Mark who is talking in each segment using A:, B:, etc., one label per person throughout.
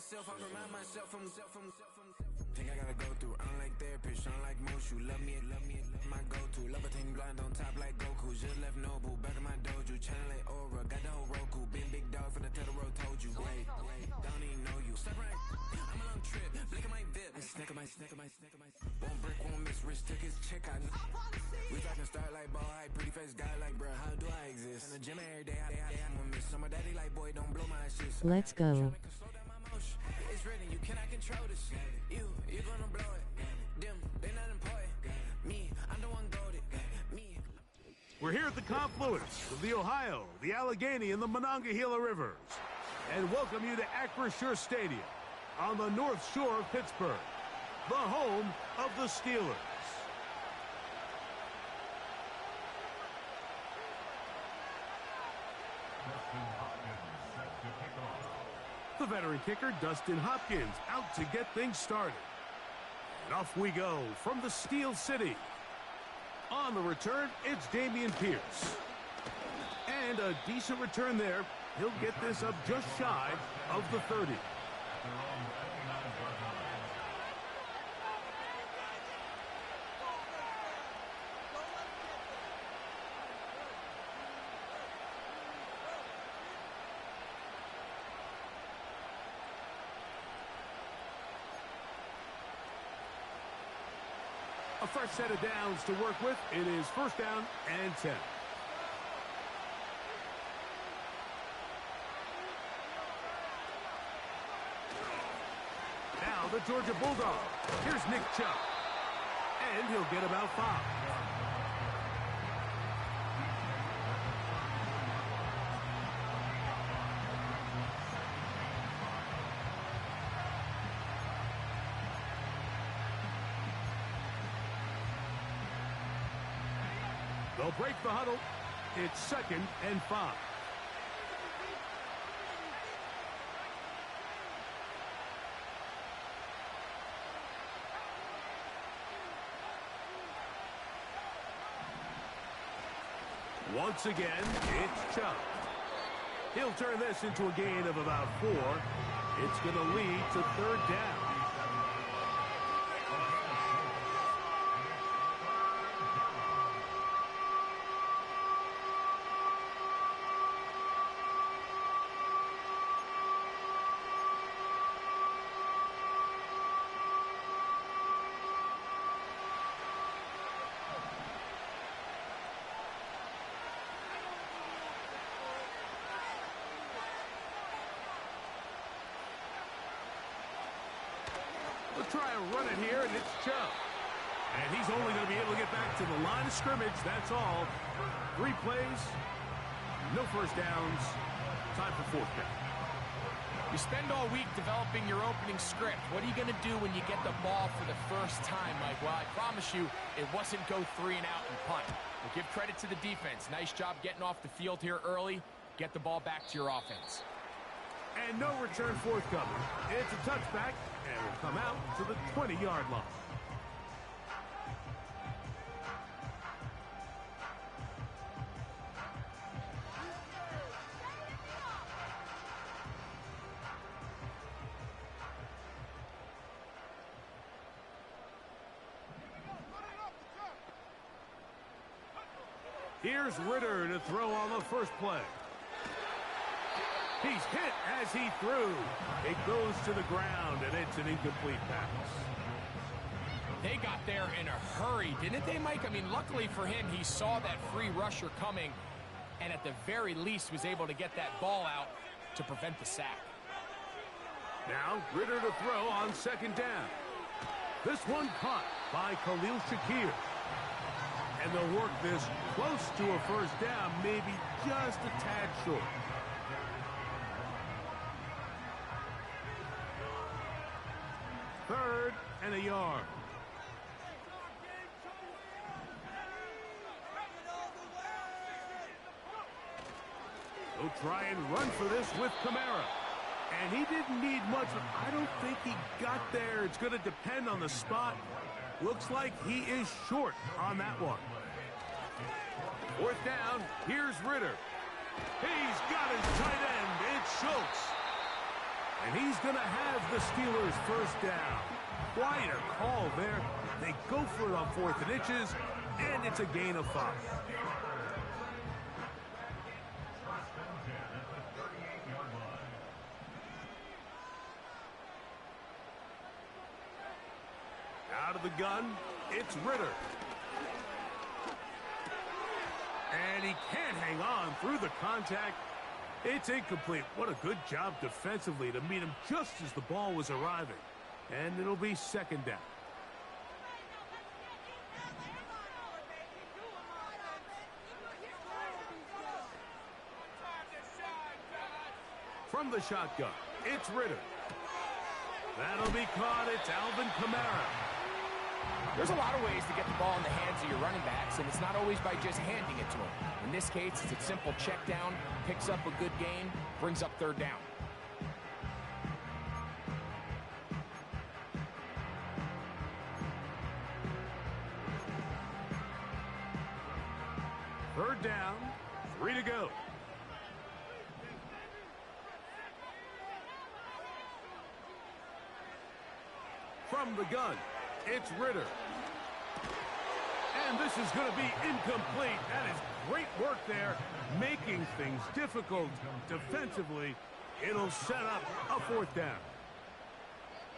A: myself, I remind myself from. Think I gotta go through, unlike therapist, unlike most. You love me, my go-to. Love a thing blind on top like Goku. Just left Noble, back in my dojo. Channel like Aura, got the whole Roku. Big dog from the Tether Road told you. Wait, don't even know you. Step right, I'm a long trip, blick at my VIP. I snack my. One brick, one miss, rich took his chick, I know. We talking start like ball high, pretty face guy like, bruh, how do I exist? In the gym every day, I'm gonna miss. Some of daddy like, boy, don't blow my shit.
B: Let's go.
A: It's written, you cannot control this. You gonna blow it. Them, they not important. Me, I'm the one goaded. Me.
C: We're here at the confluence of the Ohio, the Allegheny, and the Monongahela Rivers. And welcome you to Acrisure Stadium on the North Shore of Pittsburgh, the home of the Steelers. The veteran kicker, Dustin Hopkins, out to get things started. And off we go from the Steel City. On the return, it's Dameon Pierce. And a decent return there. He'll get this up just shy of the 30. A fresh set of downs to work with. It is first down and 10. Now the Georgia Bulldog. Here's Nick Chubb. And he'll get about 5. They'll break the huddle. It's second and 5. Once again, it's Chubb. He'll turn this into a gain of about 4. It's going to lead to third down. They'll try and run it here, and it's Chubb. And he's only going to be able to get back to the line of scrimmage. That's all. 3 plays, no first downs. Time for fourth down.
D: You spend all week developing your opening script. What are you going to do when you get the ball for the first time, Mike? Well, I promise you, it wasn't go 3 and out and punt. But give credit to the defense. Nice job getting off the field here early. Get the ball back to your offense.
C: And no return forthcoming. It's a touchback, and will come out to the 20-yard line. Here's Ritter to throw on the first play. He's hit as he threw. It goes to the ground, and it's an incomplete pass.
D: They got there in a hurry, didn't they, Mike? I mean, luckily for him, he saw that free rusher coming, and at the very least was able to get that ball out to prevent the sack.
C: Now, Ritter to throw on second down. This one caught by Khalil Shakir. And they'll work this close to a first down, maybe just a tad short. Third and a yard. They'll try and run for this with Kamara. And he didn't need much. I don't think he got there. It's going to depend on the spot. Looks like he is short on that one. Fourth down, here's Ritter. He's got his tight end. It's Schultz. And he's going to have the Steelers first down. Quite a call there. They go for it on 4th and inches, and it's a gain of 5. Out of the gun, it's Ritter. And he can't hang on through the contact. It's incomplete. What a good job defensively to meet him just as the ball was arriving. And it'll be 2nd down. From the shotgun, it's Ritter. That'll be caught. It's Alvin Kamara.
D: There's a lot of ways to get the ball in the hands of your running backs, and it's not always by just handing it to them. In this case, it's a simple check down, picks up a good gain, brings up 3rd down.
C: Third down, 3 to go. From the gun, it's Ritter. And this is going to be incomplete. That is great work there, making things difficult defensively. It'll set up a 4th down.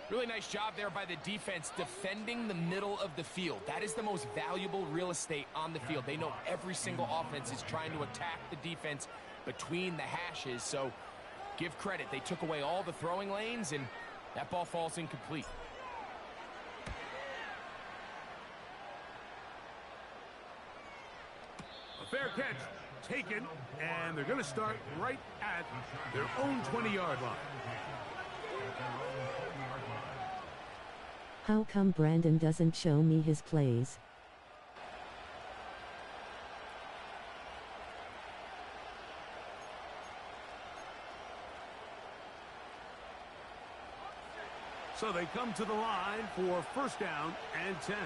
D: Really nice job there by the defense defending the middle of the field. That is the most valuable real estate on the field. They know every single offense is trying to attack the defense between the hashes. So give credit. They took away all the throwing lanes, and that ball falls incomplete.
C: Fair catch taken, and they're going to start right at their own 20-yard line.
B: How come Brandon doesn't show me his plays?
C: So they come to the line for 1st down and 10.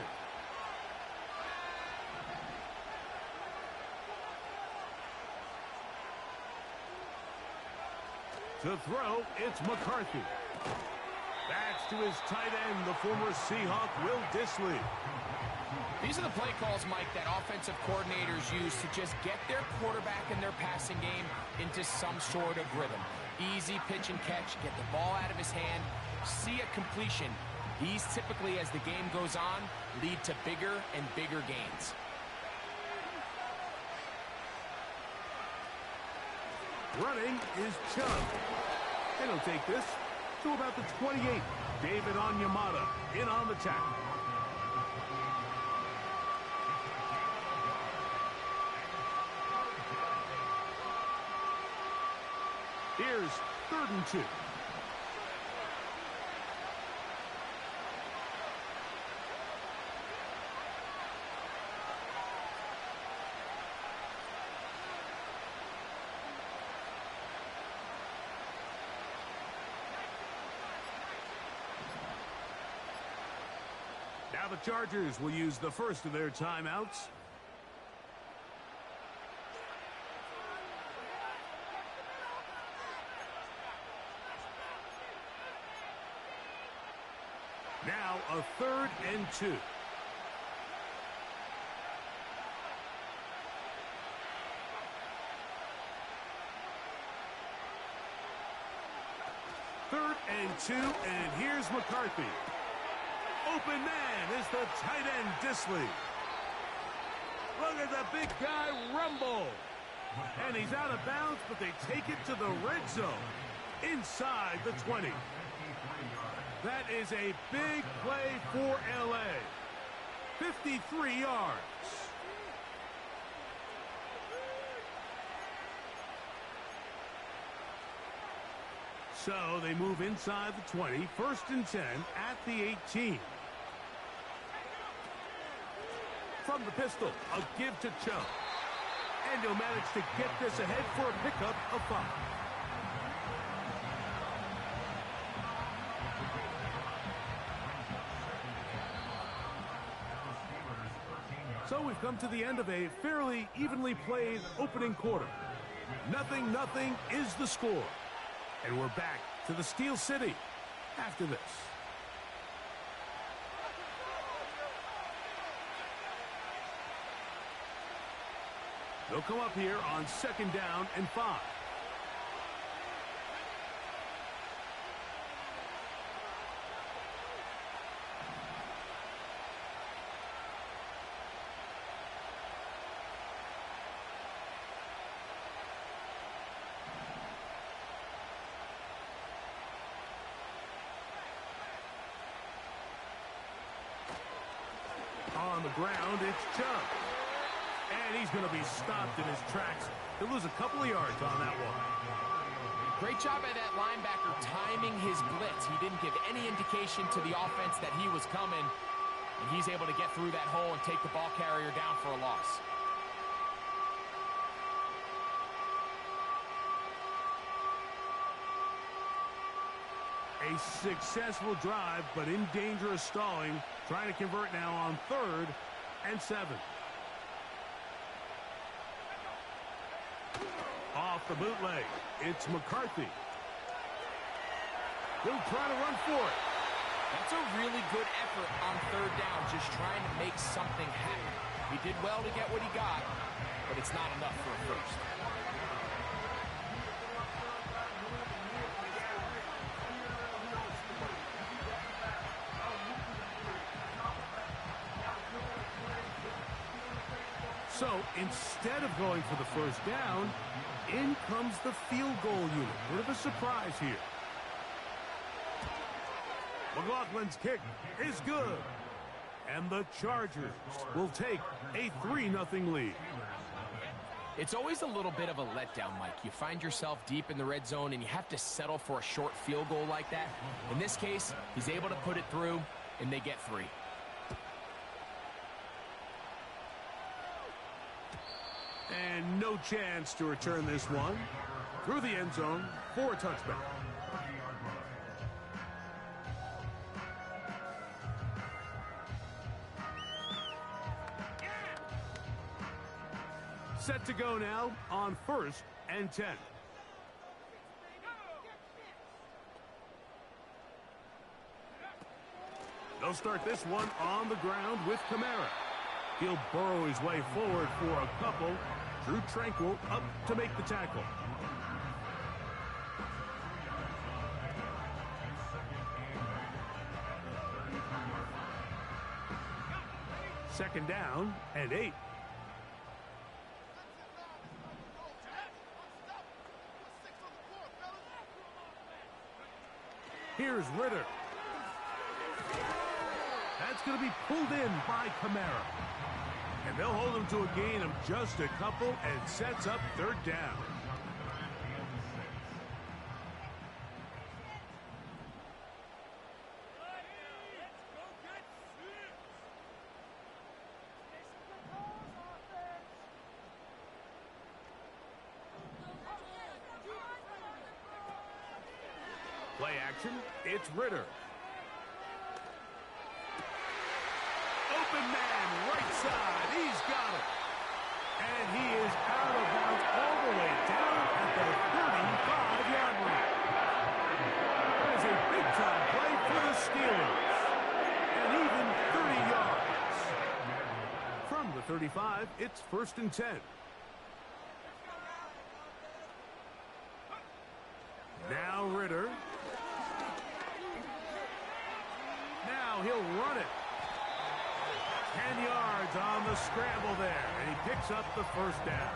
C: To throw, it's McCarthy. That's to his tight end, the former Seahawk, Will Dissly.
D: These are the play calls, Mike, that offensive coordinators use to just get their quarterback and their passing game into some sort of rhythm. Easy pitch and catch, get the ball out of his hand, see a completion. These typically, as the game goes on, lead to bigger and bigger gains.
C: Running is Chubb. And he'll take this to about the 28. David Onyemata in on the tackle. Here's 3rd and 2. Now the Chargers will use the first of their timeouts. Now a 3rd and 2. Third and 2, and here's McCarthy. Open man is the tight end, Dissly. Look at the big guy rumble. And he's out of bounds, but they take it to the red zone inside the 20. That is a big play for LA. 53 yards. So they move inside the 20, 1st and 10 at the 18. From the pistol, a give to Chubb. And he'll manage to get this ahead for a pickup of 5. So we've come to the end of a fairly evenly played opening quarter. 0-0 is the score. And we're back to the Steel City after this. They'll come up here on 2nd down and 5. On the ground, it's Chubb. And he's going to be stopped in his tracks. He'll lose a couple of yards on that one.
D: Great job by that linebacker timing his blitz. He didn't give any indication to the offense that he was coming. And he's able to get through that hole and take the ball carrier down for a loss.
C: A successful drive, but in danger of stalling. Trying to convert now on 3rd and 7. Off the bootleg, it's McCarthy. He'll try to run for it.
D: That's a really good effort on 3rd down, just trying to make something happen. He did well to get what he got, but it's not enough for a first.
C: So instead of going for the first down, in comes the field goal unit. Bit of a surprise here. McLaughlin's kick is good. And the Chargers will take a 3-0 lead.
D: It's always a little bit of a letdown, Mike. You find yourself deep in the red zone and you have to settle for a short field goal like that. In this case, he's able to put it through and they get 3.
C: And no chance to return this one. Through the end zone for a touchback. Set to go now on 1st and 10. They'll start this one on the ground with Kamara. He'll burrow his way forward for a couple. Drew Tranquil up to make the tackle. Second down and 8. Here's Ritter. That's going to be pulled in by Kamara. And they'll hold him to a gain of just a couple and sets up 3rd down. Play action, it's Ritter. Open man, right side, he's got it. And he is out of bounds all the way down at the 35-yard line. That is a big-time play for the Steelers. And even 30 yards. From the 35, it's 1st and 10. Now Ritter. Now he'll run it. 10 yards on the scramble there, and he picks up the 1st down.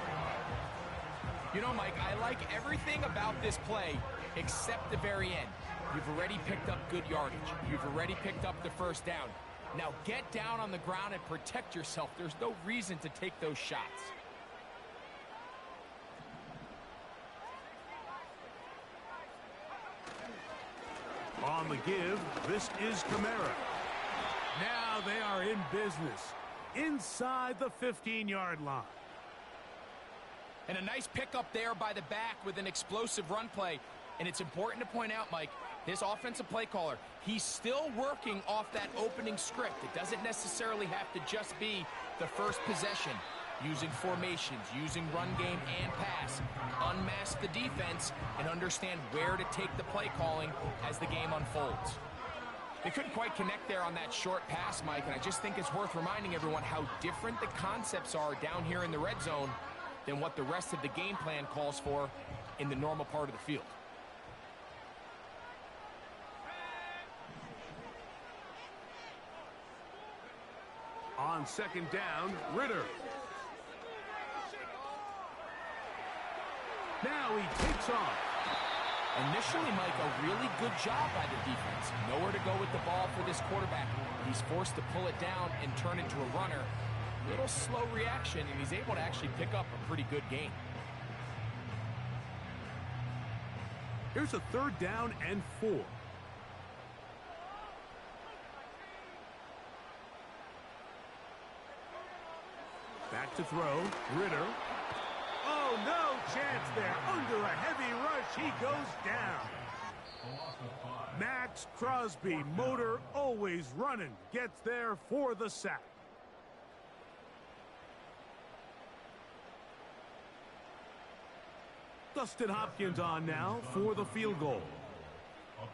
D: You know, Mike, I like everything about this play except the very end. You've already picked up good yardage. You've already picked up the 1st down. Now get down on the ground and protect yourself. There's no reason to take those shots.
C: On the give, this is Kamara. Now they are in business inside the 15-yard line.
D: And a nice pickup there by the back with an explosive run play. And it's important to point out, Mike, this offensive play caller, he's still working off that opening script. It doesn't necessarily have to just be the first possession. using formations, using run game and pass, unmask the defense, and understand where to take the play calling as the game unfolds. They couldn't quite connect there on that short pass, Mike, and I just think it's worth reminding everyone how different the concepts are down here in the red zone than what the rest of the game plan calls for in the normal part of the field.
C: On second down, Ritter. Now he takes off.
D: Initially, Mike, a really good job by the defense. Nowhere to go with the ball for this quarterback. He's forced to pull it down and turn into a runner. Little slow reaction, and he's able to actually pick up a pretty good gain.
C: Here's a 3rd down and 4. Back to throw, Ritter. Oh, no chance there. Under a heavy rush, he goes down. Max Crosby, motor always running, gets there for the sack. Dustin Hopkins on now for the field goal.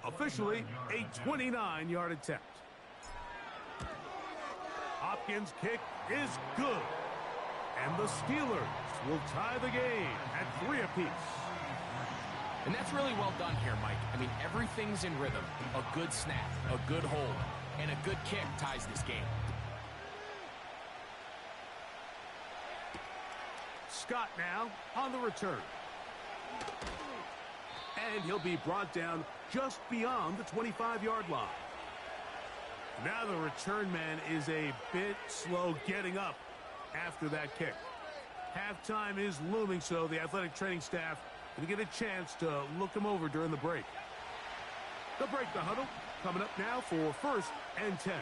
C: Officially a 29-yard attempt. Hopkins' kick is good. And the Steelers will tie the game at 3 apiece.
D: And that's really well done here, Mike. I mean, everything's in rhythm. A good snap, a good hold, and a good kick ties this game.
C: Scott now on the return. And he'll be brought down just beyond the 25-yard line. Now the return man is a bit slow getting up after that kick. Halftime is looming, so the athletic training staff going to get a chance to look him over during the break. They'll break the huddle. Coming up now for 1st and 10.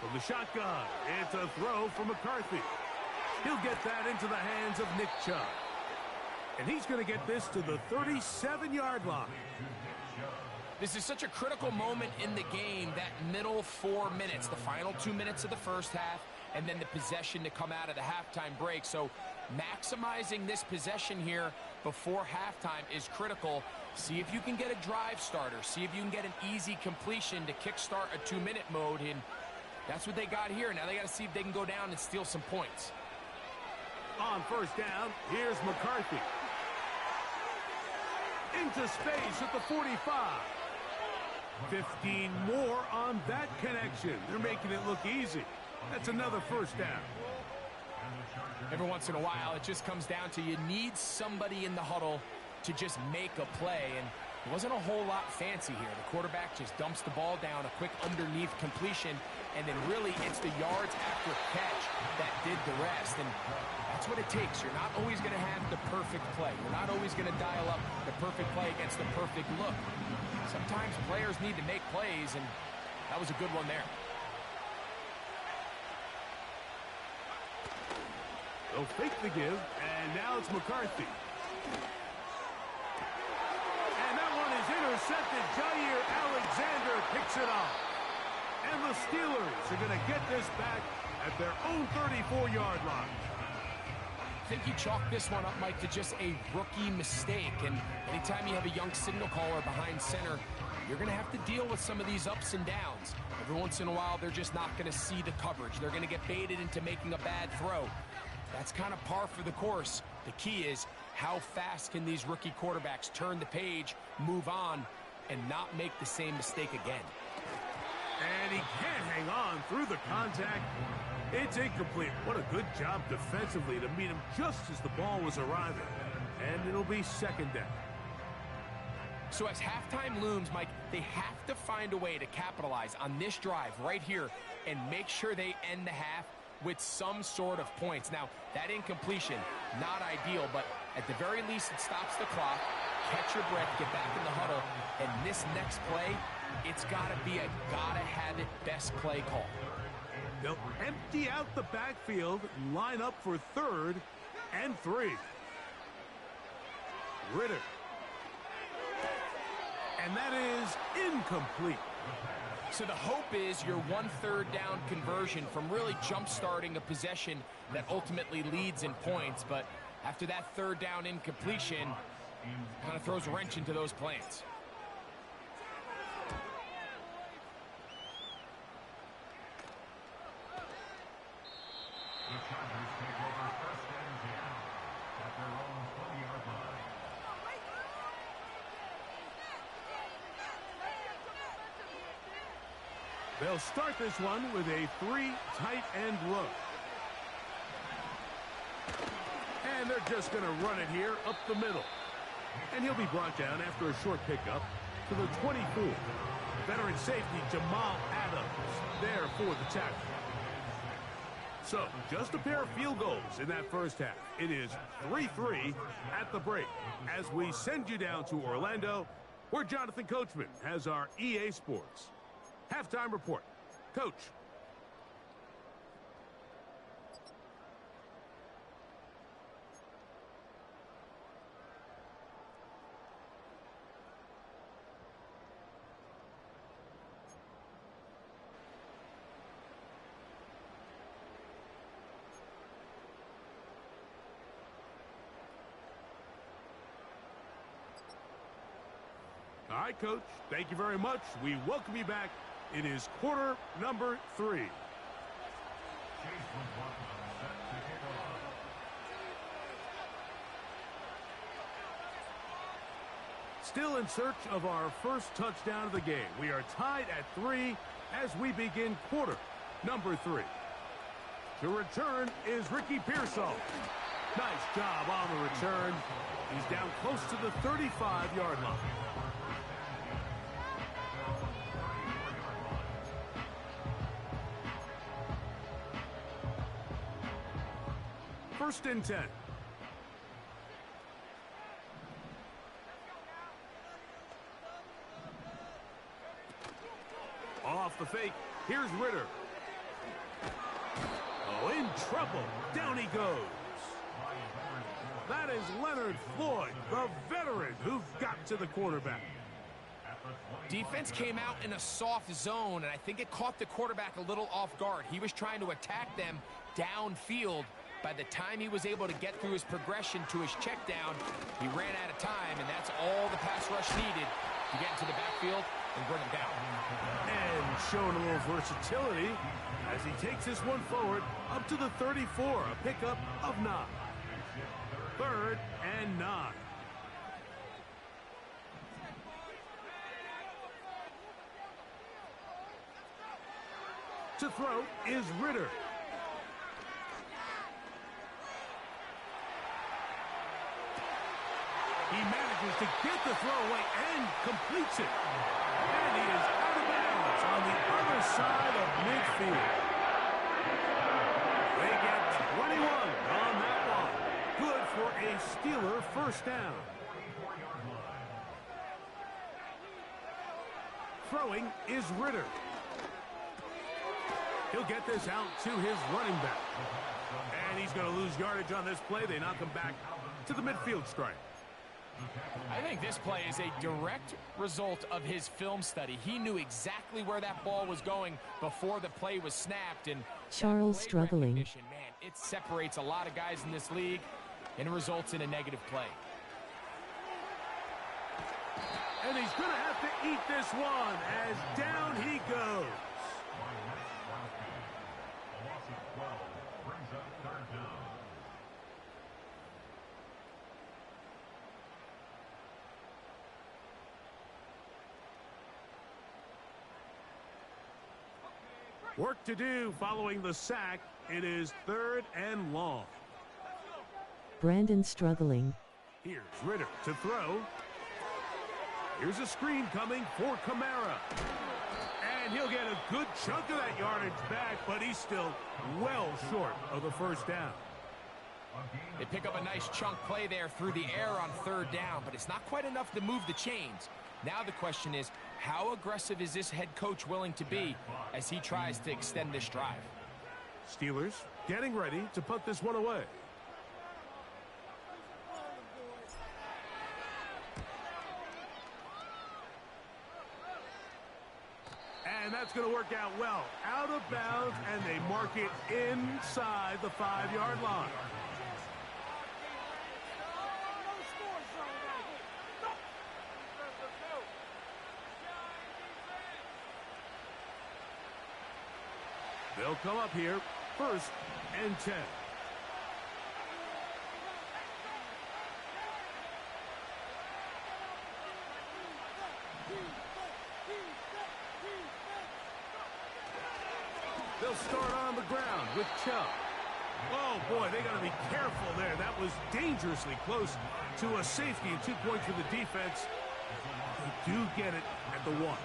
C: From the shotgun, it's a throw from McCarthy. He'll get that into the hands of Nick Chubb. And he's going to get this to the 37-yard line.
D: This is such a critical moment in the game, that middle 4 minutes, the final 2 minutes of the first half, and then the possession to come out of the halftime break. So maximizing this possession here before halftime is critical. See if you can get a drive starter. See if you can get an easy completion to kickstart a 2-minute mode, and that's what they got here. Now they got to see if they can go down and steal some points.
C: On 1st down, here's McCarthy. Into space at the 45. 15 more on that connection. They're making it look easy. That's another 1st down.
D: Every once in a while, it just comes down to you need somebody in the huddle to just make a play, and it wasn't a whole lot fancy here. The quarterback just dumps the ball down, a quick underneath completion, and then really it's the yards after catch that did the rest, and that's what it takes. You're not always going to have the perfect play. You're not always going to dial up the perfect play against the perfect look. Sometimes players need to make plays, and that was a good one there.
C: They'll fake the give, and now it's McCarthy. And that one is intercepted. Jair Alexander picks it off. And the Steelers are going to get this back at their own 34-yard line.
D: I think you chalk this one up, Mike, to just a rookie mistake. And anytime you have a young signal caller behind center, you're going to have to deal with some of these ups and downs. Every once in a while, they're just not going to see the coverage. They're going to get baited into making a bad throw. That's kind of par for the course. The key is how fast can these rookie quarterbacks turn the page, move on, and not make the same mistake again.
C: And he can't hang on through the contact. It's incomplete. What a good job defensively to meet him just as the ball was arriving. And it'll be 2nd down.
D: So as halftime looms, Mike, they have to find a way to capitalize on this drive right here and make sure they end the half with some sort of points. Now, that incompletion, not ideal, but at the very least it stops the clock. Catch your breath, get back in the huddle, and this next play, it's got to be a gotta-have-it best play call.
C: They'll empty out the backfield, line up for 3rd and 3. Ritter. And that is incomplete.
D: So the hope is your 1/3 down conversion from really jump-starting a possession that ultimately leads in points. But after that 3rd down incompletion, kind of throws a wrench into those plans.
C: They'll start this one with a 3 tight end look. And they're just going to run it here up the middle. And he'll be brought down after a short pickup to the 24. Veteran safety Jamal Adams there for the tackle. So, just a pair of field goals in that first half. It is 3-3 at the break. As we send you down to Orlando, where Jonathan Coachman has our EA Sports halftime report. Coach. All right, Coach. Thank you very much. We welcome you back. It is quarter number 3. Still in search of our first touchdown of the game. We are tied at 3 as we begin quarter number 3. To return is Ricky Pearsall. Nice job on the return. He's down close to the 35-yard line. First and 10. Off the fake. Here's Ritter. Oh, in trouble. Down he goes. That is Leonard Floyd, the veteran who got to the quarterback.
D: Defense came out in a soft zone, and I think it caught the quarterback a little off guard. He was trying to attack them downfield. By the time he was able to get through his progression to his check down, he ran out of time, and that's all the pass rush needed to get into the backfield and bring him down.
C: And showing a little versatility as he takes this one forward up to the 34, a pickup of 9. 3rd and 9. To throw is Ritter. He manages to get the throw away and completes it. And he is out of bounds on the other side of midfield. They get 21 on that one. Good for a Steeler first down. Throwing is Ritter. He'll get this out to his running back. And he's going to lose yardage on this play. They knock him back to the midfield stripe.
D: I think this play is a direct result of his film study. He knew exactly where that ball was going before the play was snapped. And
B: Charles struggling.
D: Man, it separates a lot of guys in this league and results in a negative play.
C: And he's going to have to eat this one as down he goes. Work to do following the sack. It is 3rd and long.
B: Brandon struggling.
C: Here's Ritter to throw. Here's a screen coming for Kamara. And he'll get a good chunk of that yardage back, but he's still well short of the first down.
D: They pick up a nice chunk play there through the air on 3rd down, but it's not quite enough to move the chains. Now the question is, how aggressive is this head coach willing to be as he tries to extend this drive?
C: Steelers getting ready to put this one away. And that's going to work out well. Out of bounds, and they mark it inside the 5-yard line. They'll come up here, 1st and 10. They'll start on the ground with Chubb. Oh, boy, they got to be careful there. That was dangerously close to a safety, and 2 points for the defense. They do get it at the 1.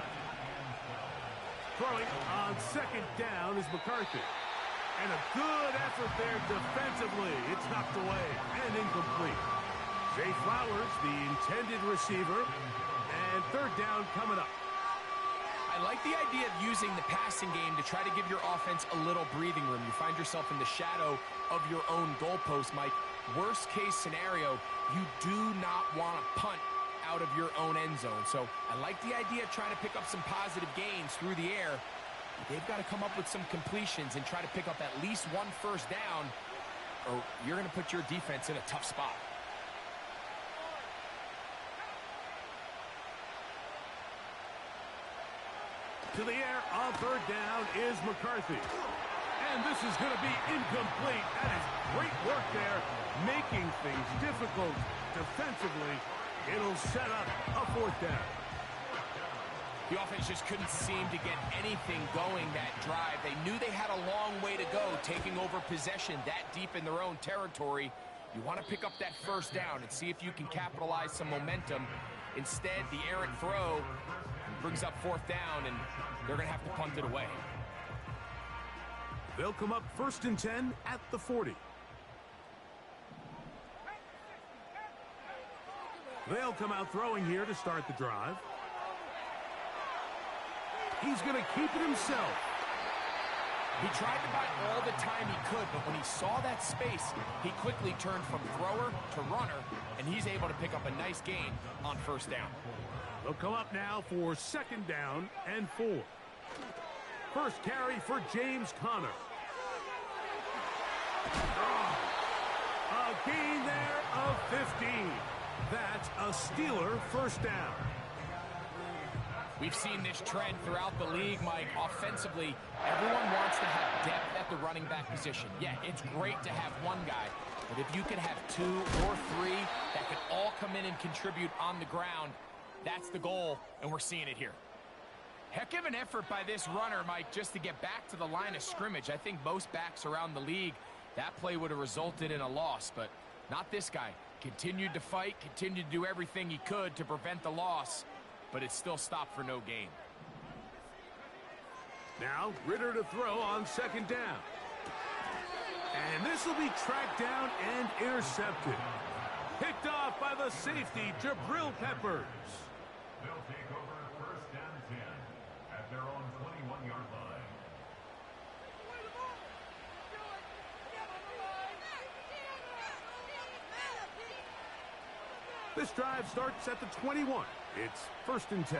C: Throwing on 2nd down is McCarthy. And a good effort there defensively. It's knocked away and incomplete. Zay Flowers, the intended receiver. And 3rd down coming up.
D: I like the idea of using the passing game to try to give your offense a little breathing room. You find yourself in the shadow of your own goalpost, Mike. Worst case scenario, you do not want to punt out of your own end zone. So I like the idea of trying to pick up some positive gains through the air. They've got to come up with some completions and try to pick up at least 1 first down, or you're going to put your defense in a tough spot.
C: To the air on 3rd down is McCarthy. And this is going to be incomplete. That is great work there, making things difficult defensively. It'll set up a 4th down.
D: The offense just couldn't seem to get anything going that drive. They knew they had a long way to go, taking over possession that deep in their own territory. You want to pick up that 1st down and see if you can capitalize some momentum. Instead, the errant throw brings up 4th down, and they're going to have to punt it away.
C: They'll come up 1st and 10 at the 40. They'll come out throwing here to start the drive. He's going to keep it himself.
D: He tried to buy all the time he could, but when he saw that space, he quickly turned from thrower to runner, and he's able to pick up a nice gain on 1st down.
C: They'll come up now for 2nd down and 4. First carry for James Conner. A gain there of 15. That's a Steeler 1st down.
D: We've seen this trend throughout the league, Mike. Offensively, everyone wants to have depth at the running back position. Yeah, it's great to have one guy, but if you can have 2 or 3 that can all come in and contribute on the ground, that's the goal, and we're seeing it here. Heck of an effort by this runner, Mike, just to get back to the line of scrimmage. I think most backs around the league, that play would have resulted in a loss, but not this guy. Continued to fight, continued to do everything he could to prevent the loss, but it still stopped for no gain.
C: Now, Ritter to throw on 2nd down. And this will be tracked down and intercepted. Picked off by the safety, Jabril Peppers.
E: They'll take over 1st and 10 at their own 21-yard line.
C: This drive starts at the 21. It's 1st and 10.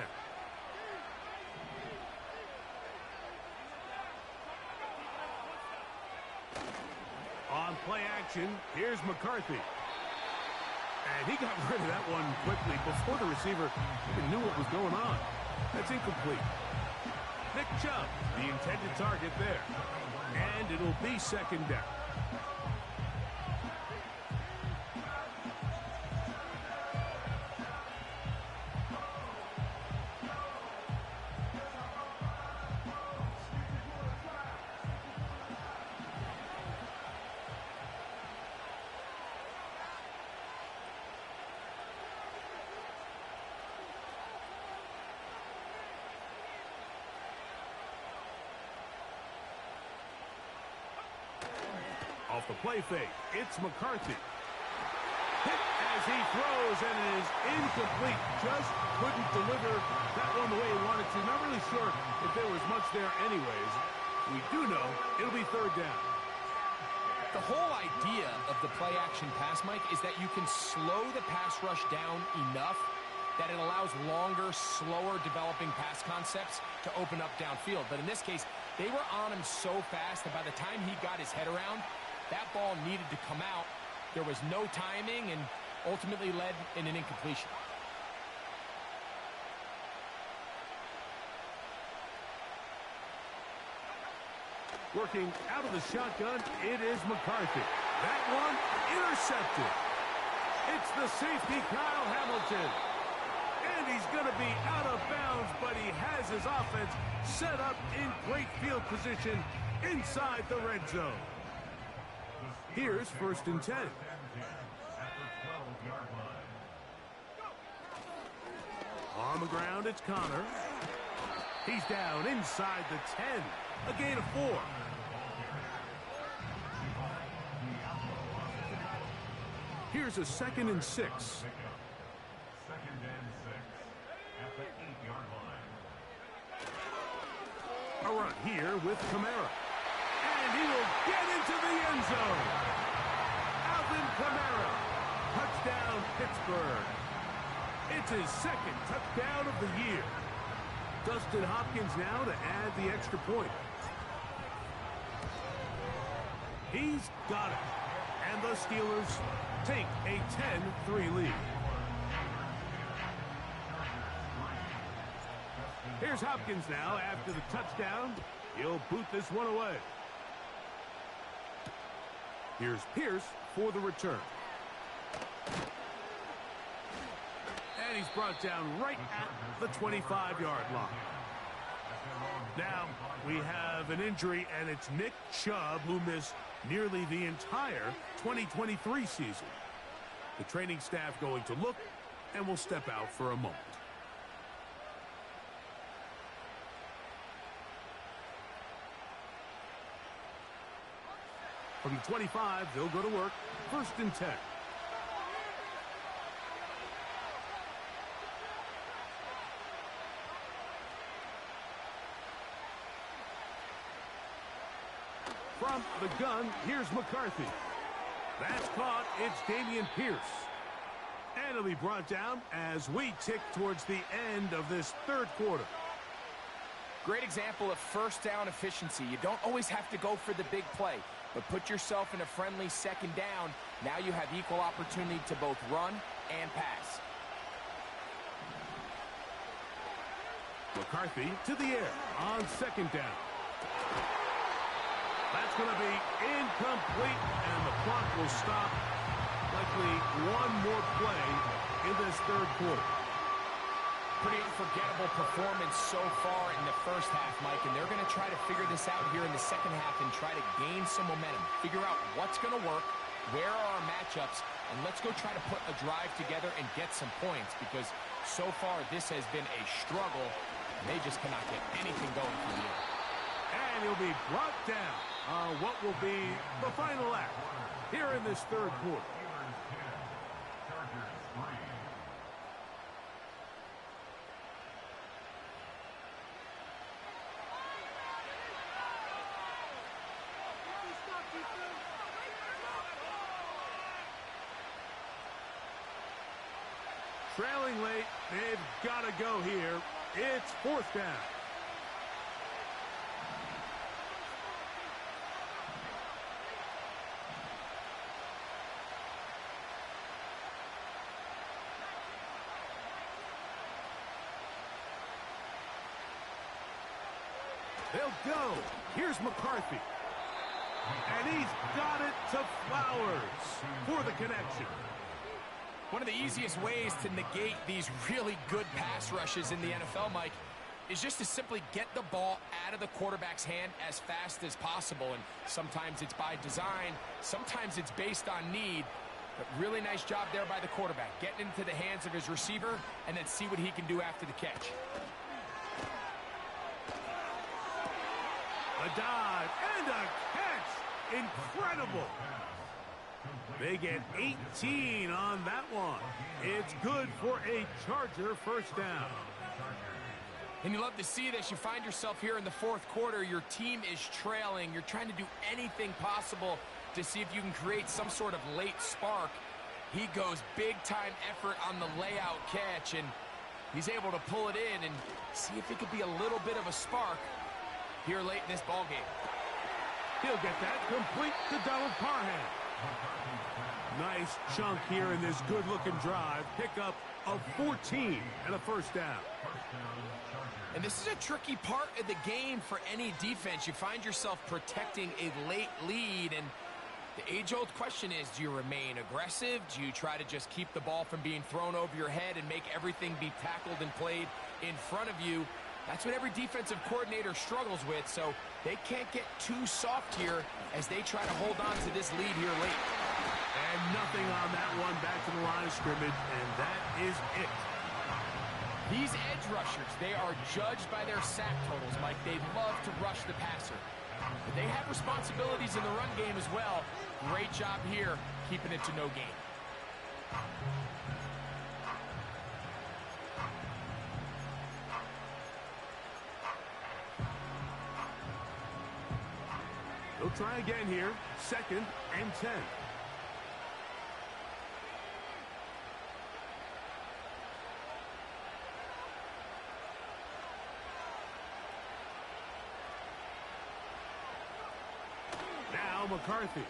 C: On play action, here's McCarthy. And he got rid of that one quickly before the receiver even knew what was going on. That's incomplete. Nick Chubb, the intended target there. And it'll be 2nd down. Off the play fake, it's McCarthy. Hit as he throws, and it is incomplete. Just couldn't deliver that one the way he wanted to. Not really sure if there was much there anyways. We do know it'll be 3rd down.
D: The whole idea of the play-action pass, Mike, is that you can slow the pass rush down enough that it allows longer, slower developing pass concepts to open up downfield. But in this case, they were on him so fast that by the time he got his head around, that ball needed to come out. There was no timing and ultimately led in an incompletion.
C: Working out of the shotgun, it is McCarthy. That one intercepted. It's the safety, Kyle Hamilton. And he's going to be out of bounds, but he has his offense set up in great field position inside the red zone. Here's 1st and 10. On the ground, it's Connor. He's down inside the 10. A gain of 4. Here's a 2nd and 6.
E: 2nd and 6 at the 8-yard line.
C: A run here with Kamara. And he will get into the end zone. Alvin Kamara. Touchdown, Pittsburgh. It's his 2nd touchdown of the year. Dustin Hopkins now to add the extra point. He's got it. And the Steelers take a 10-3 lead. Here's Hopkins now after the touchdown. He'll boot this one away. Here's Pierce for the return. And he's brought down right at the 25-yard line. Now, we have an injury, and it's Nick Chubb, who missed nearly the entire 2023 season. The training staff going to look, and will step out for a moment. From the 25, they'll go to work. 1st and 10. From the gun, here's McCarthy. That's caught. It's Dameon Pierce. And it'll be brought down as we tick towards the end of this 3rd quarter.
D: Great example of 1st down efficiency. You don't always have to go for the big play, but put yourself in a friendly 2nd down. Now you have equal opportunity to both run and pass.
C: McCarthy to the air on 2nd down. That's going to be incomplete, and the clock will stop. Likely one more play in this 3rd quarter.
D: Pretty unforgettable performance so far in the 1st half, Mike, and they're going to try to figure this out here in the 2nd half and try to gain some momentum. Figure out what's going to work, where are our matchups, and let's go try to put a drive together and get some points, because so far this has been a struggle, and they just cannot get anything going from here.
C: And he'll be brought down on what will be the final act here in this 3rd quarter. Trailing late, they've got to go here. It's 4th down. They'll go. Here's McCarthy. And he's got it to Flowers for the connection.
D: One of the easiest ways to negate these really good pass rushes in the NFL, Mike, is just to simply get the ball out of the quarterback's hand as fast as possible. And sometimes it's by design, sometimes it's based on need. But really nice job there by the quarterback, getting into the hands of his receiver and then see what he can do after the catch.
C: A dive and a catch. Incredible. They get 18 on that one. It's good for a Charger 1st down.
D: And you love to see this. You find yourself here in the 4th quarter. Your team is trailing. You're trying to do anything possible to see if you can create some sort of late spark. He goes big-time effort on the layout catch, and He's able to pull it in and see if it could be a little bit of a spark here late in this ball game.
C: He'll get that complete to Donald Parham. Nice chunk here in this good-looking drive. Pickup of 14 and a first down.
D: And this is a tricky part of the game for any defense. You find yourself protecting a late lead, and the age-old question is, do you remain aggressive? Do you try to just keep the ball from being thrown over your head and make everything be tackled and played in front of you? That's what every defensive coordinator struggles with, so they can't get too soft here as they try to hold on to this lead here late.
C: And nothing on that one, back to the line of scrimmage, and that is it.
D: These edge rushers, they are judged by their sack totals, Mike. They love to rush the passer. But they have responsibilities in the run game as well. Great job here, keeping it to no gain.
C: They'll try again here, 2nd and 10. Now McCarthy.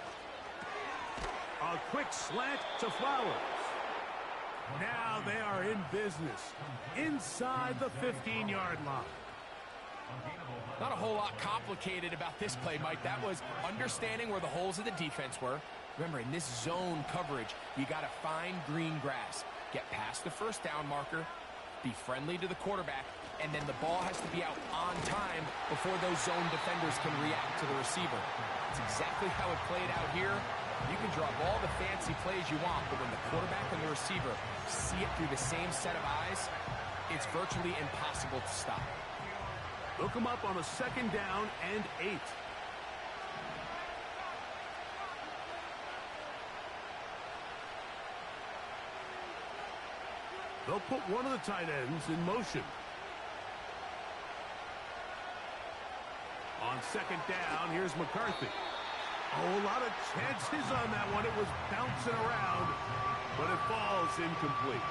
C: A quick slant to Flowers. Now they are in business inside the 15-yard line.
D: Not a whole lot complicated about this play, Mike. That was understanding where the holes of the defense were. Remember, in this zone coverage, you got to find green grass. Get past the first down marker, be friendly to the quarterback, and then the ball has to be out on time before those zone defenders can react to the receiver. It's exactly how it played out here. You can draw up all the fancy plays you want, but when the quarterback and the receiver see it through the same set of eyes, it's virtually impossible to stop.
C: Look them up on a 2nd down and 8. They'll put one of the tight ends in motion. On 2nd down, here's McCarthy. Oh, a lot of chances on that one. It was bouncing around, but it falls incomplete.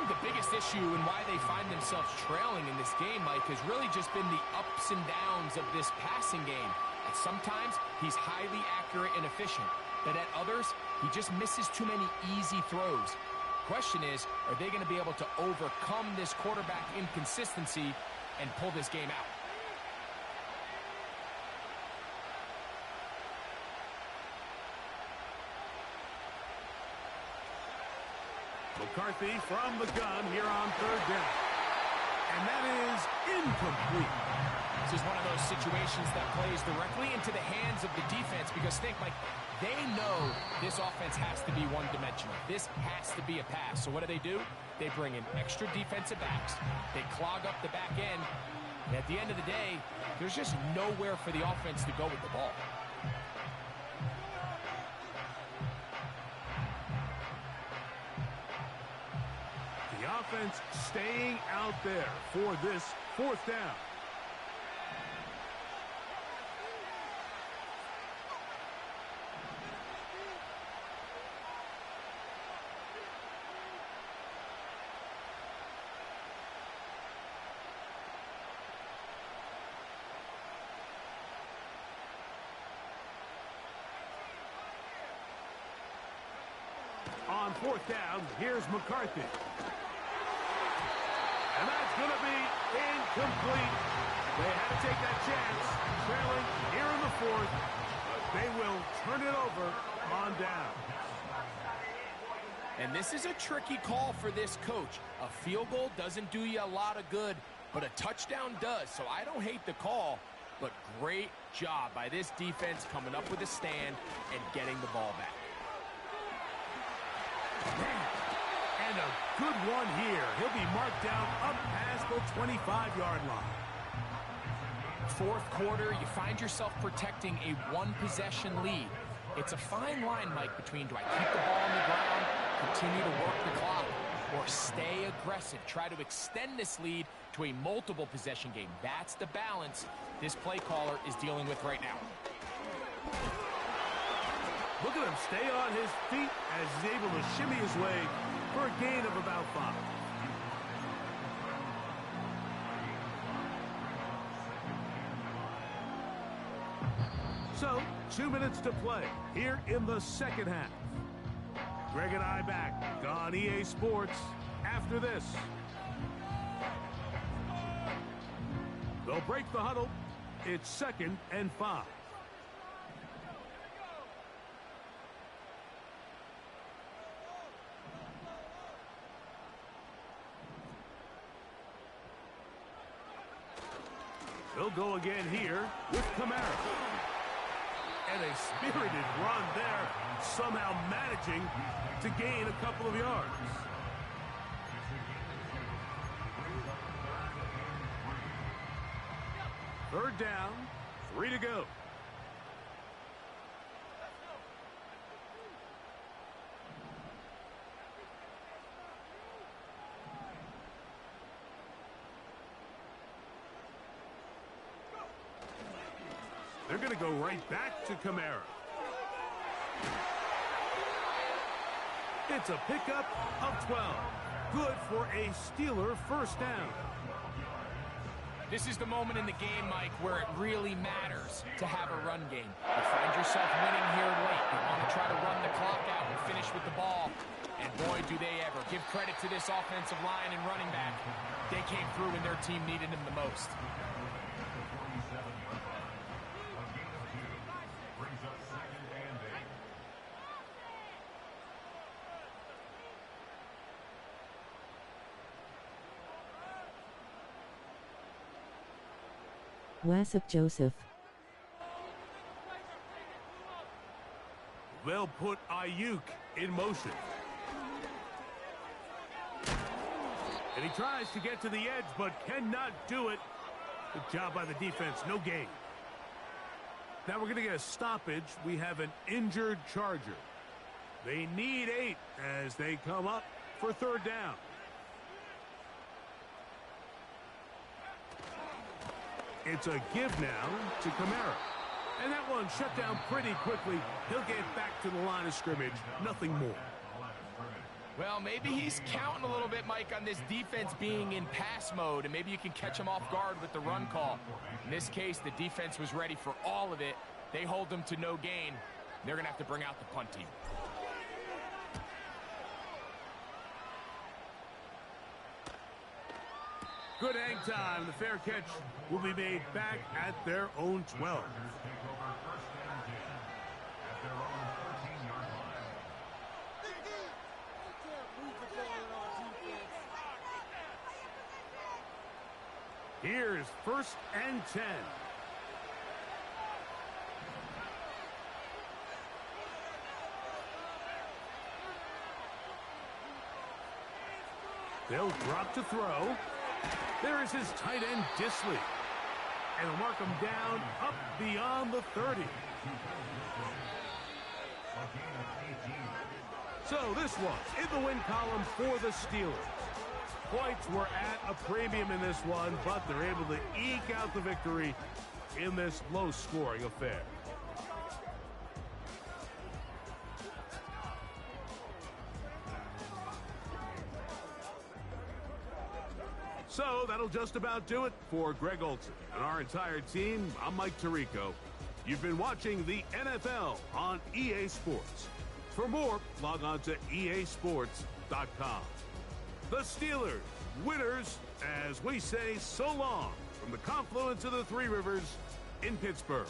D: The biggest issue and why they find themselves trailing in this game, Mike, has really just been the ups and downs of this passing game. At sometimes, he's highly accurate and efficient, but at others, he just misses too many easy throws. Question is, are they going to be able to overcome this quarterback inconsistency and pull this game out?
C: McCarthy from the gun here on 3rd down. And that is incomplete.
D: This is one of those situations that plays directly into the hands of the defense because think, Mike, they know this offense has to be one-dimensional. This has to be a pass. So what do? They bring in extra defensive backs. They clog up the back end. And at the end of the day, there's just nowhere for the offense to go with the ball.
C: Offense staying out there for this 4th down. On 4th down, here's McCarthy. And that's going to be incomplete. They had to take that chance, trailing here in the 4th. But they will turn it over on down.
D: And this is a tricky call for this coach. A field goal doesn't do you a lot of good, but a touchdown does. So I don't hate the call, but great job by this defense coming up with a stand and getting the ball back.
C: And a good one here. He'll be marked down up past the 25-yard line.
D: 4th quarter, you find yourself protecting a one-possession lead. It's a fine line, Mike, between do I keep the ball on the ground, continue to work the clock, or stay aggressive, try to extend this lead to a multiple-possession game. That's the balance this play caller is dealing with right now.
C: Look at him stay on his feet as he's able to shimmy his way for a gain of about 5. So, 2 minutes to play here in the second half. Greg and I back on EA Sports after this. They'll break the huddle. It's 2nd and 5. They'll go again here with Kamara. And a spirited run there, somehow managing to gain a couple of yards. Third down, 3 to go. They're going to go right back to Kamara. It's a pickup of 12. Good for a Steeler first down.
D: This is the moment in the game, Mike, where it really matters to have a run game. You find yourself winning here late. You want to try to run the clock out and finish with the ball. And boy, do they ever. Give credit to this offensive line and running back. They came through when their team needed them the most.
B: Wassup Joseph.
C: They'll put Ayuk in motion. And he tries to get to the edge, but cannot do it. Good job by the defense. No gain. Now we're going to get a stoppage. We have an injured Charger. They need 8 as they come up for third down. It's a give now to Kamara. And that one shut down pretty quickly. He'll get back to the line of scrimmage. Nothing more.
D: Well, maybe he's counting a little bit, Mike, on this defense being in pass mode, and maybe you can catch him off guard with the run call. In this case, the defense was ready for all of it. They hold them to no gain. They're going to have to bring out the punt team.
C: Good hang time. The fair catch will be made back at their own 12. Here's 1st and 10. They'll drop to throw. There is his tight end, Disley. And he'll mark him down up beyond the 30. So this was in the win column for the Steelers. Points were at a premium in this one, but they're able to eke out the victory in this low-scoring affair. So that'll just about do it for Greg Olson and our entire team. I'm Mike Tirico. You've been watching the NFL on EA Sports. For more, log on to easports.com. The Steelers, winners, as we say so long from the confluence of the Three Rivers in Pittsburgh.